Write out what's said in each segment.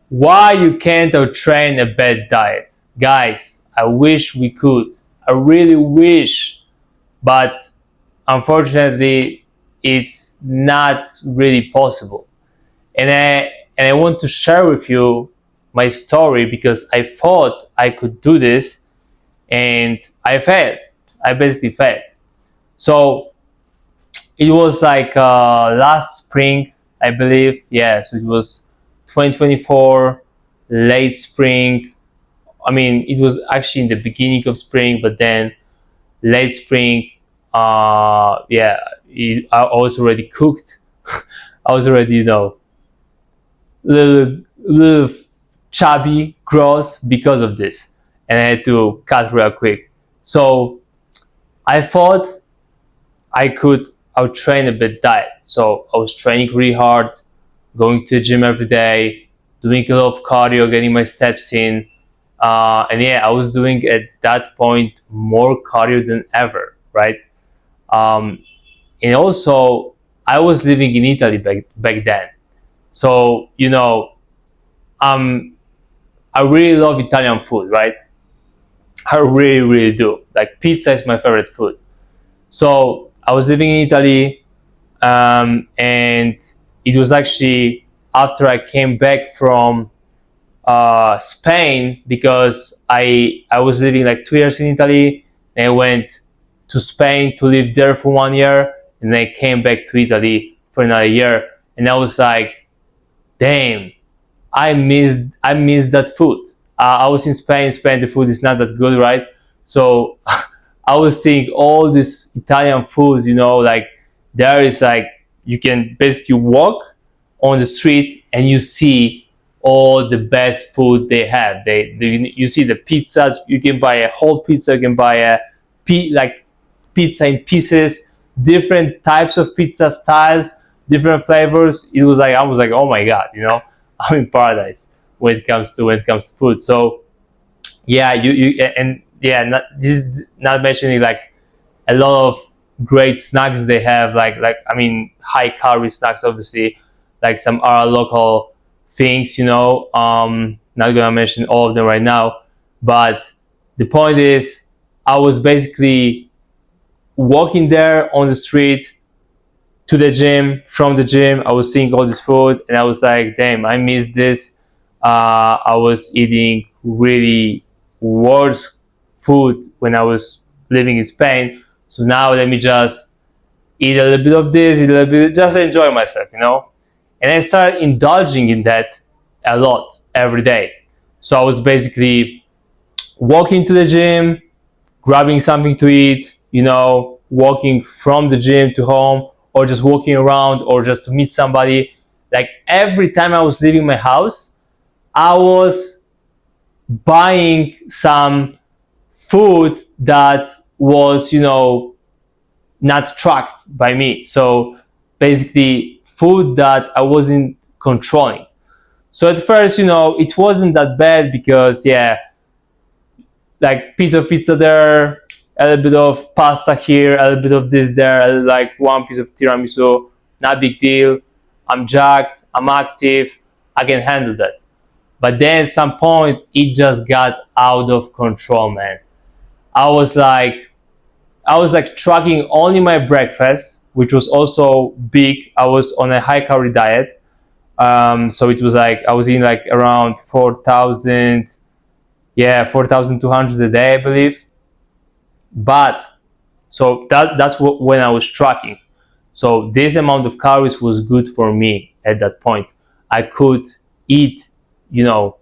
Why you can't outtrain a bad diet? Guys, I wish we could. I really wish, but unfortunately, it's not really possible. And I want to share with you my story because I thought I could do this and I failed. I basically failed. So it was like last spring, I believe. Yeah, so it was 2024, late spring. I mean, it was actually in the beginning of spring, but then late spring. Yeah, I was already cooked. I was already, little chubby, gross because of this, and I had to cut real quick. So I thought I could outtrain a bit diet. So I was training really hard, going to the gym every day, doing a lot of cardio, getting my steps in. And yeah, I was doing at that point more cardio than ever, right? Um, and also, I was living in Italy back then. So, um, I really love Italian food, right? I really, really do. Like, pizza is my favorite food. So, I was living in Italy, and it was actually after I came back from Spain because I was living like 2 years in Italy and I went to Spain to live there for 1 year and I came back to Italy for another year and I was like, damn, I missed that food. I was in Spain. Spain, the food is not that good, right? So I was seeing all these Italian foods. Like there is like you can basically walk on the street and you see all the best food they have. You see the pizzas. You can buy a whole pizza. You can buy like pizza in pieces, different types of pizza styles, different flavors. It was like I was like, oh my god, I'm in paradise when it comes to food. So yeah, you and yeah, this is not mentioning like a lot of great snacks they have, like I mean high calorie snacks, obviously, like some are local things. Not gonna mention all of them right now, but the point is, I was basically walking there on the street to the gym. From the gym, I was seeing all this food, and I was like, "Damn, I miss this." I was eating really worse food when I was living in Spain. So now let me just eat a little bit of this, eat a little bit, just enjoy myself. And I started indulging in that a lot every day. So I was basically walking to the gym, grabbing something to eat, walking from the gym to home, or just walking around, or just to meet somebody. Like every time I was leaving my house, I was buying some food that was, not tracked by me. So basically, food that I wasn't controlling. So at first, it wasn't that bad because, yeah, like piece of pizza there, a little bit of pasta here, a little bit of this there, like one piece of tiramisu, not big deal. I'm jacked, I'm active, I can handle that. But then at some point, it just got out of control, man. I was like, I was like tracking only my breakfast, which was also big. I was on a high calorie diet, so it was like I was eating like around 4,000, yeah, 4,200 a day, I believe. But so that's when I was tracking. So this amount of calories was good for me at that point. I could eat, you know,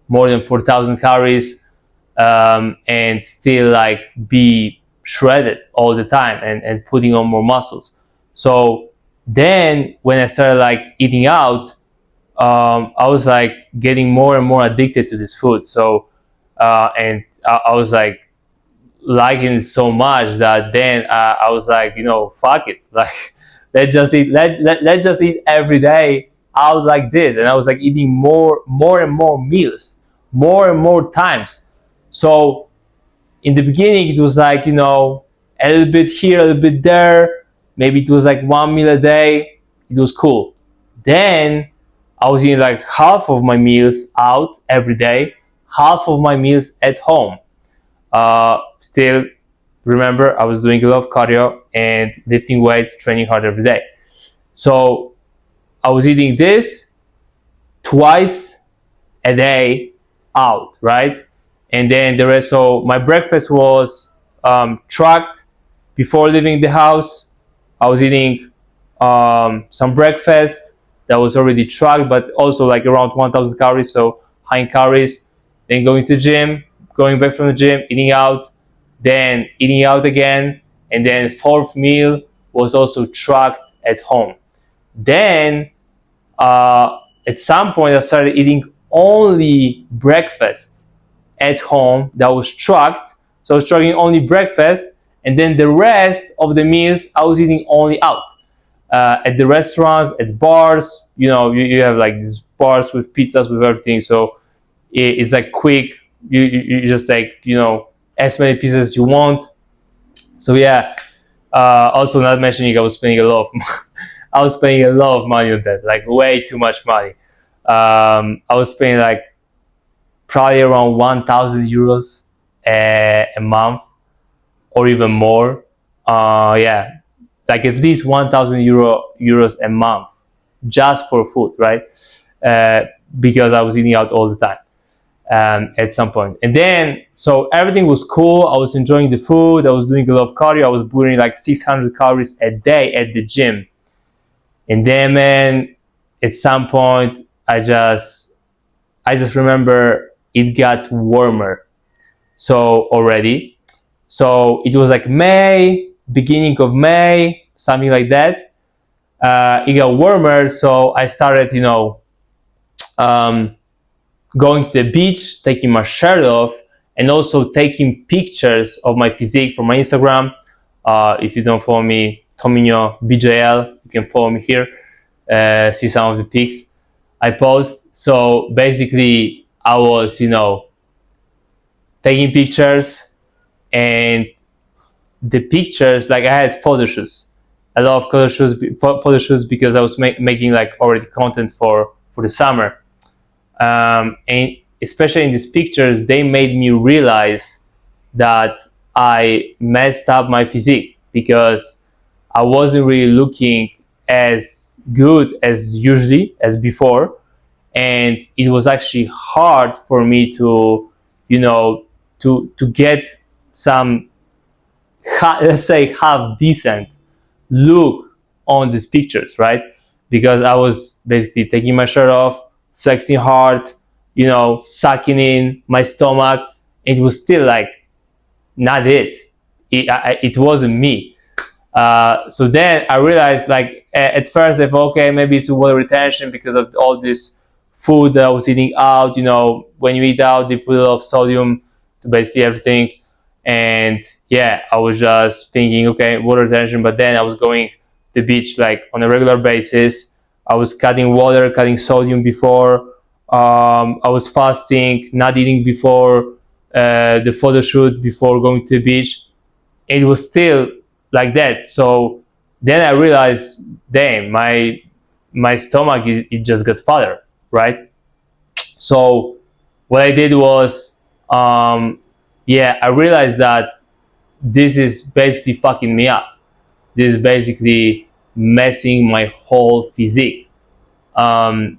more than 4,000 calories, and still like be shredded all the time and putting on more muscles. So then when I started like eating out, I was like getting more and more addicted to this food. So and I was like liking it so much that then I was like, fuck it, like let's just eat every day out like this. And I was like eating more and more meals, more and more times. So in the beginning, it was like, a little bit here, a little bit there. Maybe it was like one meal a day. It was cool. Then I I was eating like half of my meals out every day, half of my meals at home. Still, remember, I was doing a lot of cardio and lifting weights, training hard every day. So I was eating this twice a day out, right? And then the rest, so my breakfast was tracked before leaving the house. I was eating some breakfast that was already tracked, but also like around 1000 calories, so high in calories. Then going to the gym, going back from the gym, eating out, then eating out again, and then fourth meal was also tracked at home. Then at some point I started eating only breakfast at home that was tracked. So I was tracking only breakfast, and then the rest of the meals I was eating only out. At the restaurants, at bars, you have like these bars with pizzas, with everything. So it's like quick. You just like, as many pizzas as you want. So yeah. Also, not mentioning, I was spending a lot of money on that, like way too much money. I was spending like probably around 1,000 euros a month, or even more. Yeah, like at least 1,000 euros a month just for food, right? Because I was eating out all the time at some point. And then, so everything was cool. I was enjoying the food. I was doing a lot of cardio. I was burning like 600 calories a day at the gym. And then, man, at some point, I just remember it got warmer. So already, so it was like May, beginning of May, something like that. It got warmer, so I started, going to the beach, taking my shirt off, and also taking pictures of my physique for my Instagram. If you don't follow me, Tominho BJL, you can follow me here. See some of the pics I post. So basically, I was, taking pictures, and the pictures, like I had photo shoots, a lot of photo shoots, because I was making like already content for the summer. And especially in these pictures, they made me realize that I messed up my physique, because I wasn't really looking as good as usually as before, and it was actually hard for me to, to get some, let's say, half decent look on these pictures, right? Because I was basically taking my shirt off, flexing hard, sucking in my stomach. It was still like not it. It wasn't me. So then I realized, like, at first I thought, okay, maybe it's water retention because of all this food that I was eating out. When you eat out, they put a lot of sodium to basically everything. And yeah, I was just thinking, okay, water retention. But then I was going to the beach like on a regular basis. I was cutting water, cutting sodium before. I was fasting, not eating before the photo shoot, before going to the beach. It was still like that. So then I realized, damn, my stomach, it just got fatter, right? So what I did was, I realized that this is basically fucking me up. This is basically messing my whole physique.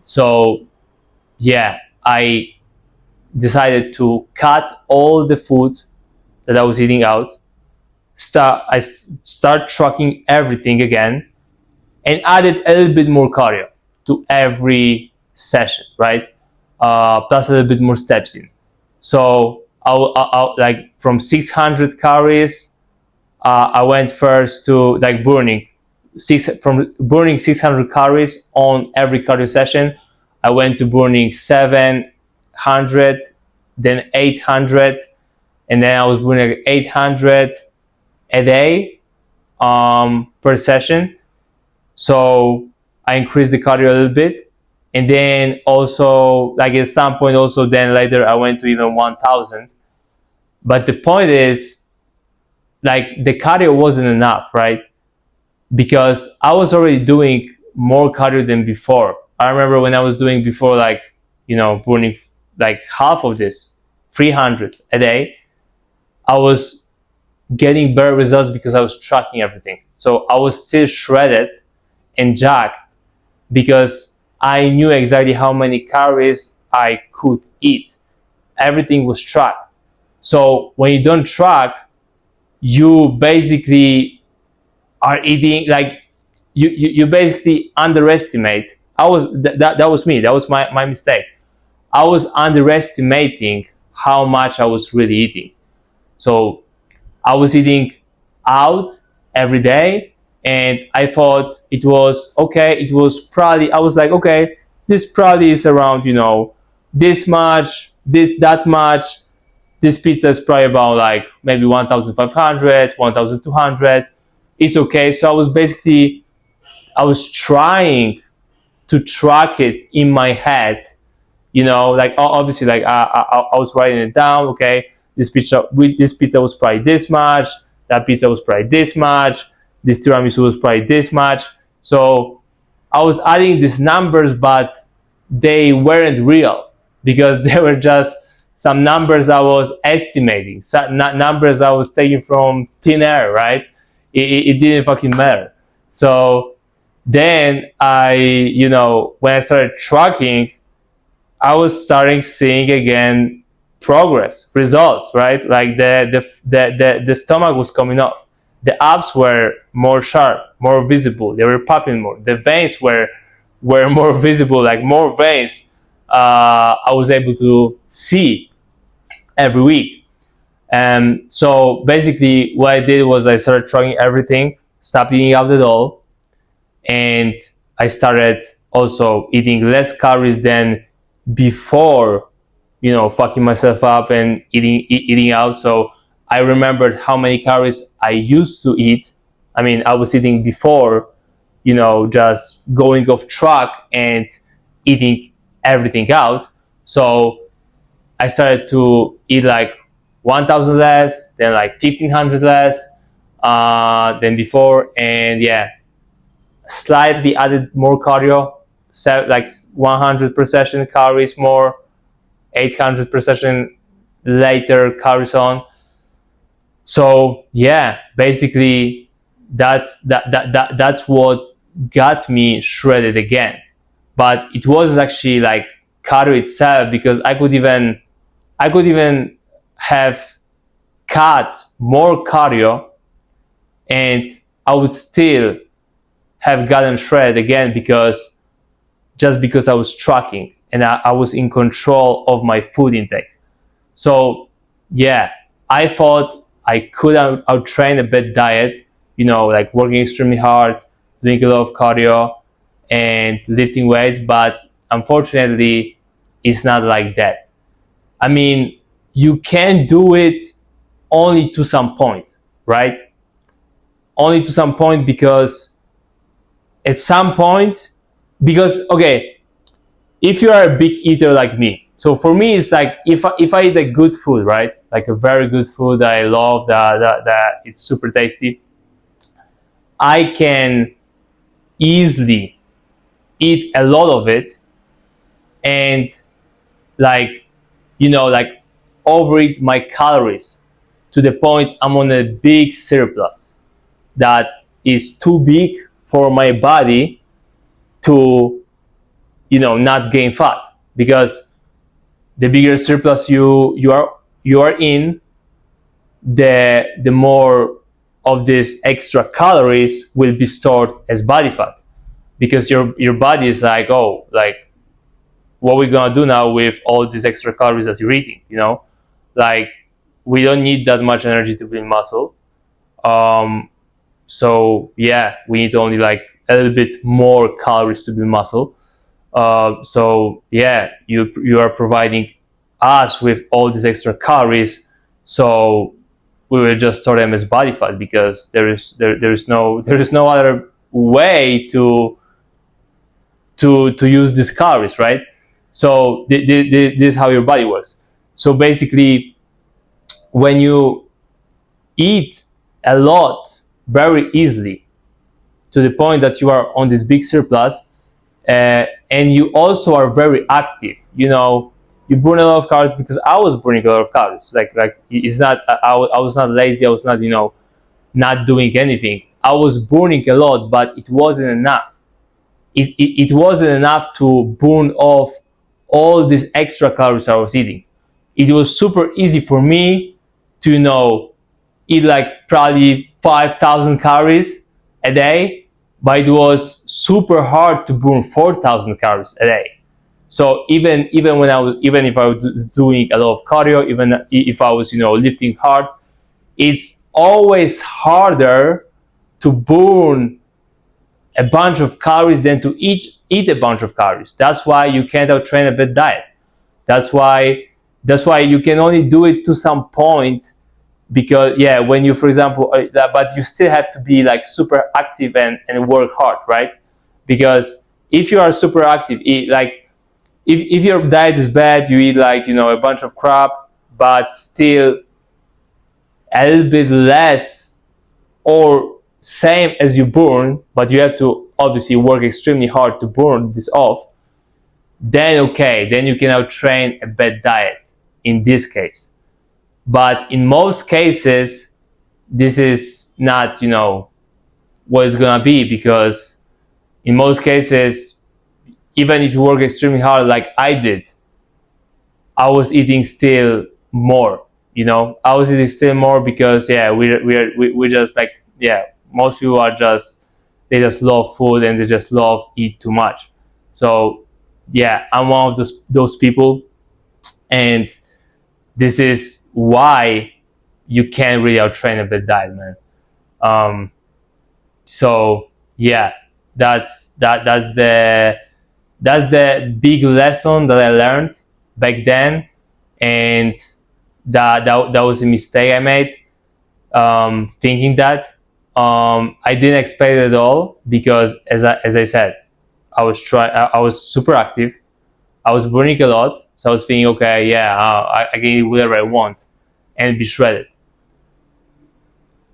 So yeah, I decided to cut all the food that I was eating out. I start tracking everything again, and added a little bit more cardio to every session, right? Plus a little bit more steps in. So I like from 600 calories, I went first to like burning 600 calories on every cardio session. I went to burning 700, then 800, and then I was burning 800 a day per session. So I increased the cardio a little bit, and then also, like, at some point also, then later I went to even 1000. But the point is, like, the cardio wasn't enough, right? Because I was already doing more cardio than before. I remember when I was doing before, like, burning like half of this, 300 a day, I was getting better results because I was tracking everything. So I was still shredded and jacked because I knew exactly how many calories I could eat. Everything was tracked. So when you don't track, you basically are eating like you basically underestimate. That was me. That was my mistake. I was underestimating how much I was really eating. So I was eating out every day, and I thought it was okay. It was probably, I was like, okay, this probably is around, this much, that much. This pizza is probably about like maybe 1,500, 1,200. It's okay. So I was trying to track it in my head, like obviously, like I was writing it down. Okay, this pizza was probably this much. That pizza was probably this much. This tiramisu was probably this much. So I was adding these numbers, but they weren't real because they were just some numbers I was estimating, some numbers I was taking from thin air, right? It didn't fucking matter. So then when I started tracking, I was starting seeing again progress, results, right? Like the stomach was coming off. The abs were more sharp, more visible. They were popping more. The veins were more visible, like more veins. I was able to see every week. And so basically, what I did was I started trying everything, stopped eating out at all, and I started also eating less calories than before, fucking myself up and eating out. So I remembered how many calories I used to eat. I mean, I was eating before, just going off track and eating everything out. So I started to eat like 1,000 less, then like 1,500 less than before, and yeah, slightly added more cardio, like 100 per session calories more, 800 per session later calories on. So yeah, basically that's what got me shredded again. But it wasn't actually like cardio itself, because I could even have cut more cardio and I would still have gotten shredded again, because I was tracking and I was in control of my food intake. So yeah, I thought I could out-train a bad diet, like working extremely hard, doing a lot of cardio and lifting weights, but unfortunately it's not like that. I mean, you can do it only to some point, right? Only to some point, because at some point, because okay, if you are a big eater like me, so for me it's like if I eat a good food, right, like a very good food that I love, that it's super tasty, I can easily eat a lot of it and like like overeat my calories to the point I'm on a big surplus that is too big for my body to not gain fat, because the bigger surplus you are in, the more of these extra calories will be stored as body fat, because your body is like, oh, like, what are we gonna do now with all these extra calories that you're eating, like, we don't need that much energy to build muscle. So yeah, we need only like a little bit more calories to build muscle. So yeah, you are providing us with all these extra calories, so we will just store them as body fat, because there is no other way to use these calories, right? So this is how your body works. So basically, when you eat a lot very easily to the point that you are on this big surplus, and you also are very active. You know, you burn a lot of calories, because I was burning a lot of calories. Like it's not, I was not lazy. I was not, you know, not doing anything. I was burning a lot, but it wasn't enough. It wasn't enough to burn off all these extra calories I was eating. It was super easy for me to, you know, eat like probably 5,000 calories a day, but it was super hard to burn 4,000 calories a day. So even when even if I was doing a lot of cardio, even if I was, you know, lifting hard, it's always harder to burn a bunch of calories than to eat a bunch of calories. That's why you can't outtrain a bad diet. That's why you can only do it to some point, because yeah, when you, for example, but you still have to be like super active and work hard, right? Because if you are super active, like if your diet is bad, you eat like, you know, a bunch of crap, but still a little bit less or same as you burn, but you have to obviously work extremely hard to burn this off, then okay, then you can outtrain a bad diet in this case. But in most cases, this is not, you know, what it's gonna be, because in most cases, even if you work extremely hard like I did, I was eating still more. You know, I was eating still more because yeah, we just like, yeah, most people are just, they just love food and they just love eat too much. So yeah, I'm one of those people, and this is why you can't really outtrain a bad diet, man. Um, so yeah, that's the big lesson that I learned back then, and that was a mistake I made, thinking that. I didn't expect it at all, because as I said, I was super active. I was burning a lot, so I was thinking, okay, yeah, I can eat whatever I want and be shredded.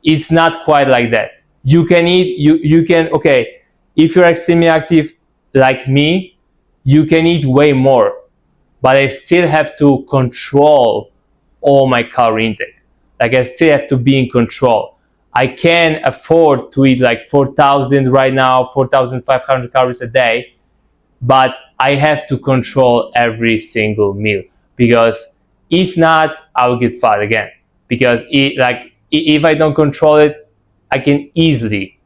It's not quite like that. You can eat, you can, okay, if you're extremely active like me, you can eat way more, but I still have to control all my calorie intake. Like I still have to be in control. I can afford to eat like 4,000 right now, 4,500 calories a day, but I have to control every single meal, because if not, I will get fat again. Because if I don't control it, I can easily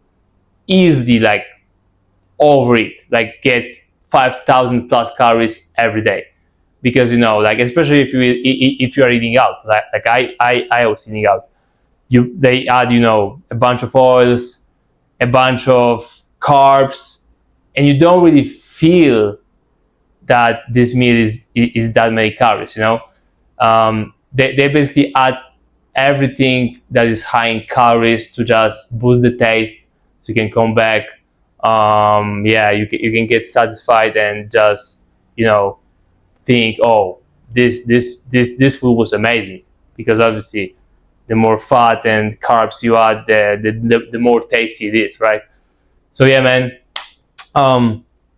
like overeat, like get 5,000 plus calories every day. Because, you know, like especially if you are eating out, like I was eating out, they add, you know, a bunch of oils, a bunch of carbs, and you don't really feel that this meal is that many calories, you know. They basically add everything that is high in calories to just boost the taste, so you can come back. Yeah, you can get satisfied and just, you know, think, oh, this food was amazing, because obviously the more fat and carbs you add, the more tasty it is, right? So yeah, man,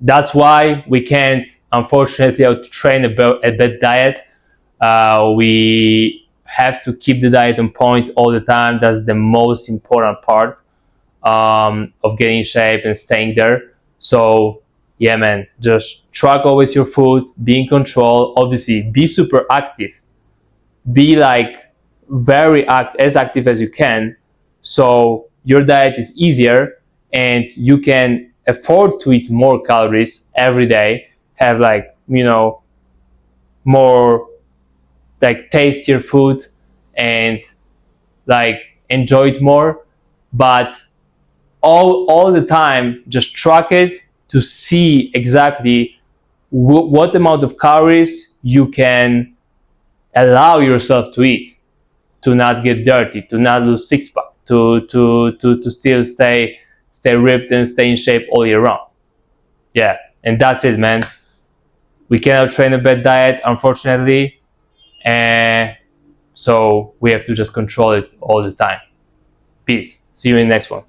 that's why we can't, unfortunately, outtrain a bad diet. We have to keep the diet on point all the time. That's the most important part, of getting in shape and staying there. So yeah, man, just track always your food, be in control. Obviously, be super active. Be like as active as you can, so your diet is easier and you can afford to eat more calories every day, have like, you know, more like tastier food, and like enjoy it more. But all the time, just track it to see exactly what amount of calories you can allow yourself to eat, to not get dirty, to not lose six pack, to still stay ripped and stay in shape all year round. Yeah, and that's it, man. We cannot train a bad diet, unfortunately, and so we have to just control it all the time. Peace. See you in the next one.